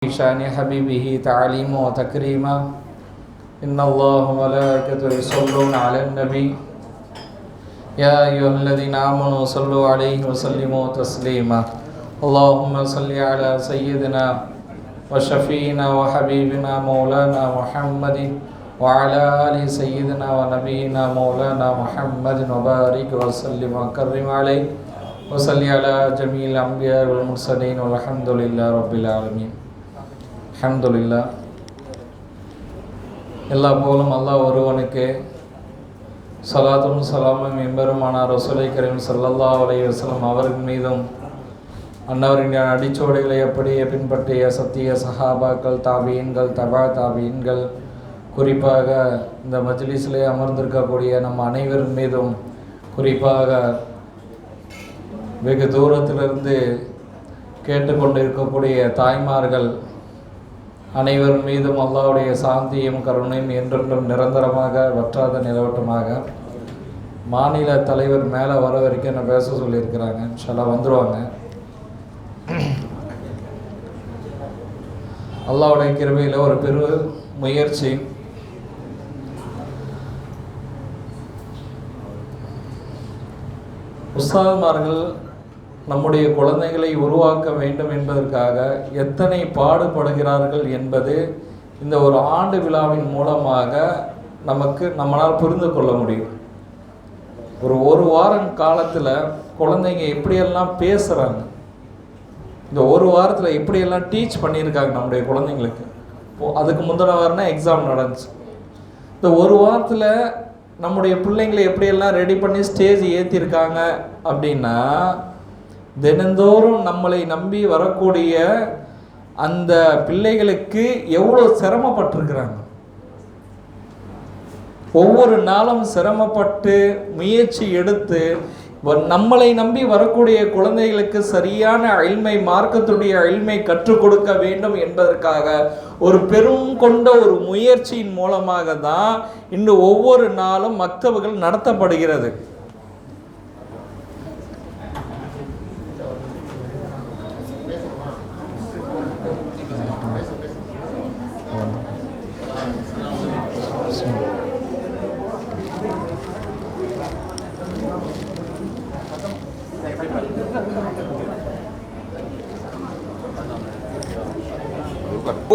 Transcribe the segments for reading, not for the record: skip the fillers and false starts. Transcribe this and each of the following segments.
شان حبيبه تعليما وتكريما إن الله وملائكته يصلون على النبي يا أيها الذين آمنوا صلوا عليه وسلموا تسليما اللهم صل على سيدنا وشفينا وحبيبنا مولانا محمد وعلى آل سيدنا ونبينا مولانا محمد وبارك وسلم وكرم عليه وصل على جميع الأنبياء والمرسلين والحمد لله رب العالمين. அல்ஹம்துலில்லாஹ். எல்லா போலும் அல்லாஹ் ஒருவனுக்கு ஸலாத்தும் ஸலாமும் எம்பெருமான ரசூலை கரீம் ஸல்லல்லாஹு அலைஹி வஸல்லம் அவர்கள் மீதும் அன்னவரின் அடிச்சோடுகளை அப்படியே பின்பற்றிய சத்திய சஹாபாக்கள், தாபீன்கள், தபா தாபீன்கள், குறிப்பாக இந்த மஜ்லிஸிலே அமர்ந்திருக்கக்கூடிய நம் அனைவரின் மீதும், குறிப்பாக வெகு தூரத்திலிருந்து கேட்டுக்கொண்டிருக்கக்கூடிய தாய்மார்கள் அனைவரும் மீதும் அல்லாஹ்வுடைய சாந்தியும் கருணையும் என்றென்றும் நிரந்தரமாக வற்றாத நிலவட்டமாக. மாநில தலைவர் மேலே வர வரைக்கும் என்ன பேச சொல்லியிருக்கிறாங்க, இன்ஷா வந்துடுவாங்க. அல்லாஹ்வுடைய கிருபையில் ஒரு பெரு முயற்சி. உஸ்தாதுமார்கள் நம்முடைய குழந்தைகளை உருவாக்க வேண்டும் என்பதற்காக எத்தனை பாடுபடுகிறார்கள் என்பது இந்த ஒரு ஆண்டு விழாவின் மூலமாக நம்மளால் புரிந்து கொள்ள முடியும். ஒரு வாரம் காலத்தில் குழந்தைங்க எப்படியெல்லாம் பேசுகிறாங்க, இந்த ஒரு வாரத்தில் எப்படியெல்லாம் டீச் பண்ணியிருக்காங்க நம்முடைய குழந்தைங்களுக்கு. அதுக்கு முந்தின வாரம்னா எக்ஸாம் நடந்துச்சு. இந்த ஒரு வாரத்தில் நம்முடைய பிள்ளைங்களை எப்படியெல்லாம் ரெடி பண்ணி ஸ்டேஜ் ஏற்றிருக்காங்க அப்படின்னா, தினந்தோறும் நம்மளை நம்பி வரக்கூடிய அந்த பிள்ளைகளுக்கு எவ்வளோ சிரமப்பட்டிருக்கிறாங்க. ஒவ்வொரு நாளும் சிரமப்பட்டு முயற்சி எடுத்து நம்மளை நம்பி வரக்கூடிய குழந்தைகளுக்கு சரியான இல்மை, மார்க்கத்துடைய இல்மை கற்றுக் கொடுக்க வேண்டும் என்பதற்காக ஒரு பெரும் கொண்ட ஒரு முயற்சியின் மூலமாக தான் இன்று ஒவ்வொரு நாளும் மக்தபுகள் நடத்தப்படுகிறது.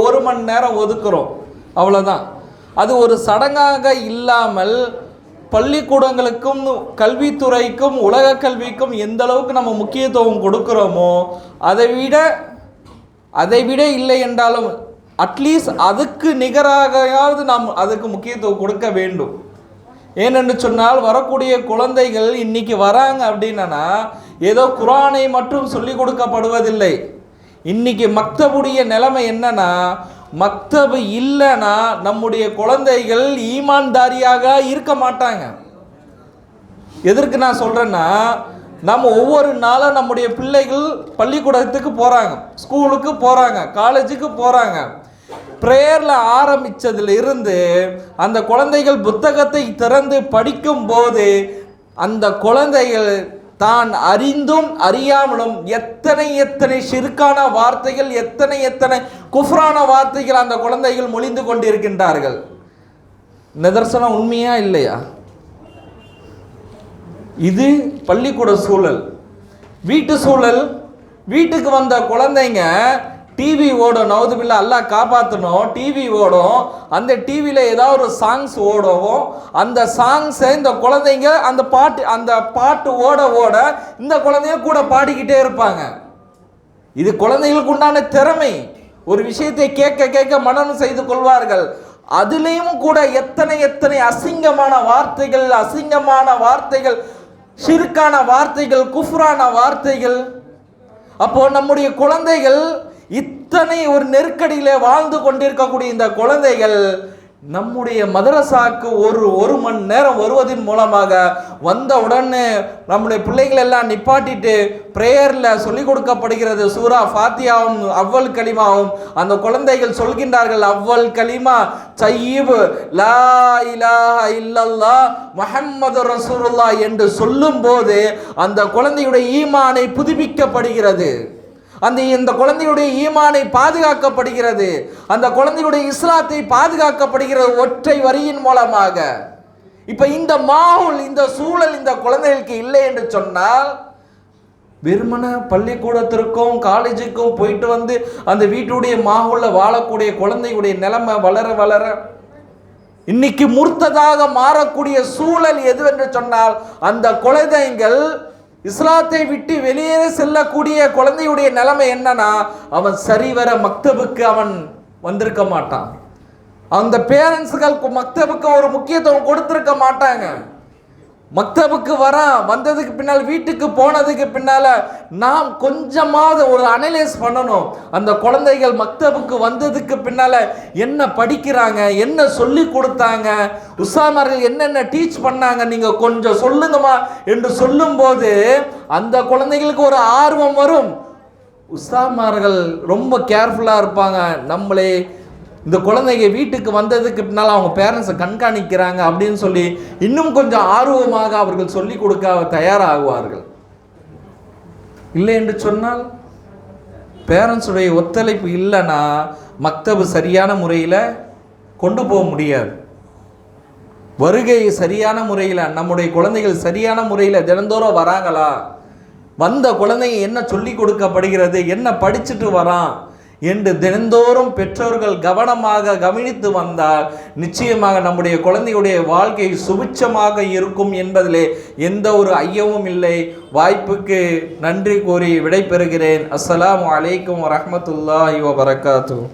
ஒரு மணி நேரம் ஒதுக்குறோம், அவ்வளோதான். அது ஒரு சடங்காக இல்லாமல் பள்ளிக்கூடங்களுக்கும் கல்வித்துறைக்கும் உலக கல்விக்கும் எந்த அளவுக்கு நம்ம முக்கியத்துவம் கொடுக்குறோமோ அதை விட இல்லை என்றாலும் அட்லீஸ்ட் அதுக்கு நிகராகையாவது நாம் அதுக்கு முக்கியத்துவம் கொடுக்க வேண்டும். ஏனென்று சொன்னால் வரக்கூடிய குழந்தைகள் இன்னைக்கு வராங்க அப்படின்னா ஏதோ குர்ஆனை மட்டும் சொல்லிக் கொடுக்கப்படுவதில்லை. இன்னைக்கு மக்தபுடைய நிலைமை என்னன்னா, மக்தபு இல்லைன்னா நம்முடைய குழந்தைகள் ஈமான்தாரியாக இருக்க மாட்டாங்க. எதற்கு நான் சொல்கிறேன்னா, நம்ம ஒவ்வொரு நாளும் நம்முடைய பிள்ளைகள் பள்ளிக்கூடத்துக்கு போகிறாங்க, ஸ்கூலுக்கு போகிறாங்க, காலேஜுக்கு போகிறாங்க. ப்ரேயரில் ஆரம்பித்ததிலிருந்து அந்த குழந்தைகள் புத்தகத்தை திறந்து படிக்கும் போது அந்த குழந்தைகள் தான் அறிந்தும் அறியாமலும் எத்தனை ஷிர்கான வார்த்தைகள், எத்தனை குஃப்ரான வார்த்தைகள் அந்த குழந்தைகள் மொழிந்து கொண்டிருக்கின்றார்கள். நிதர்சனம் உண்மையா இல்லையா? இது பள்ளிக்கூட சூழல். வீட்டு சூழல், வீட்டுக்கு வந்த குழந்தைங்க டிவி ஓடும், நவுதுபில்லா அல்லாஹ் காப்பாற்றணும், டிவி ஓடும். அந்த டிவியில் ஏதாவது ஒரு சாங்ஸ் ஓடவும் அந்த சாங்ஸை இந்த குழந்தைங்க அந்த பாட்டு ஓட இந்த குழந்தைங்க கூட பாடிக்கிட்டே இருப்பாங்க. இது குழந்தைகளுக்கு உண்டான திறமை. ஒரு விஷயத்தை கேட்க மனனம் செய்து கொள்வார்கள். அதுலேயும் கூட எத்தனை அசிங்கமான வார்த்தைகள், ஷிர்கான வார்த்தைகள், குஃப்ரான வார்த்தைகள். அப்போ நம்முடைய குழந்தைகள் இத்தனை ஒரு நெருக்கடியிலே வாழ்ந்து கொண்டிருக்கக்கூடிய இந்த குழந்தைகள் நம்முடைய மதரசாக்கு ஒரு மணி நேரம் வருவதன் மூலமாக வந்த உடனே நம்முடைய பிள்ளைகள் எல்லாம் நிப்பாட்டிட்டு பிரேயரில் சொல்லிக் கொடுக்கப்படுகிறது. சூரா ஃபாத்தியாவும் அவ்வல் கலிமாவும் அந்த குழந்தைகள் சொல்கின்றார்கள். அவ்வல் கலிமா சய்யிப் லா இலாஹ இல்லல்லாஹ் முஹம்மது ரசூலுல்லாஹ் என்று சொல்லும் போது அந்த குழந்தையுடைய ஈமானை புதுப்பிக்கப்படுகிறது. இந்த குழந்தையுடைய ஈமானை பாதுகாக்கப்படுகிறது, அந்த குழந்தையுடைய இஸ்லாத்தை பாதுகாக்கப்படுகிறது ஒற்றை வரியின் மூலமாக. இப்ப இந்த மாஹூல், இந்த சூழல் இந்த குழந்தைகளுக்கு இல்லை என்று சொன்னால், வெறுமன பள்ளிக்கூடத்திற்கும் காலேஜுக்கும் போயிட்டு வந்து அந்த வீட்டுடைய மாஹூல்ல வாழக்கூடிய குழந்தையுடைய நிலைமை வளர வளர இன்னைக்கு முர்த்ததாக மாறக்கூடிய சூழல் எதுவென்று சொன்னால், அந்த குழந்தைகள் இஸ்லாத்தை விட்டு வெளியேற செல்லக்கூடிய குழந்தையுடைய நிலைமை என்னன்னா, அவன் சரிவர மக்தபுக்கு அவன் வந்திருக்க மாட்டான். அந்த பேரண்ட்ஸுகள் மக்தபுக்கு ஒரு முக்கியத்துவம் கொடுத்திருக்க மாட்டாங்க. மக்தபுக்கு வந்ததுக்கு பின்னால், வீட்டுக்கு போனதுக்கு பின்னால நாம் கொஞ்சமாவது ஒரு அனலைஸ் பண்ணணும். அந்த குழந்தைகள் மக்தபுக்கு வந்ததுக்கு பின்னால என்ன படிக்கிறாங்க, என்ன சொல்லி கொடுத்தாங்க, உஸ்தாமார்கள் என்னென்ன டீச் பண்ணாங்க, நீங்க கொஞ்சம் சொல்லுங்கம்மா என்று சொல்லும்போது அந்த குழந்தைகளுக்கு ஒரு ஆர்வம் வரும். உஸ்தாமார்கள் ரொம்ப கேர்ஃபுல்லா இருப்பாங்க. நம்மளே இந்த குழந்தைங்க வீட்டுக்கு வந்ததுக்கு பின்னால் அவங்க பேரண்ட்ஸை கண்காணிக்கிறாங்க அப்படின்னு சொல்லி இன்னும் கொஞ்சம் ஆர்வமாக அவர்கள் சொல்லிக் கொடுக்க தயாராகுவார்கள். இல்லை என்று சொன்னால், பேரண்ட்ஸுடைய ஒத்துழைப்பு இல்லைன்னா மக்தபு சரியான முறையில் கொண்டு போக முடியாது. வருகை சரியான முறையில், நம்முடைய குழந்தைகள் சரியான முறையில் தினந்தோறும் வராங்களா, வந்த குழந்தைங்க என்ன சொல்லி கொடுக்கப்படுகிறது, என்ன படிச்சுட்டு வரான் என்று தினந்தோறும் பெற்றோர்கள் கவனமாக கவனித்து வந்தால் நிச்சயமாக நம்முடைய குழந்தையுடைய வாழ்க்கை சுபிட்சமாக இருக்கும் என்பதிலே எந்த ஒரு ஐயமும் இல்லை. வாய்ப்புக்கு நன்றி கூறி விடைபெறுகிறேன். அஸ்ஸலாமு அலைக்கும் வரஹ்மத்துல்லாஹி வபரகாத்துஹு.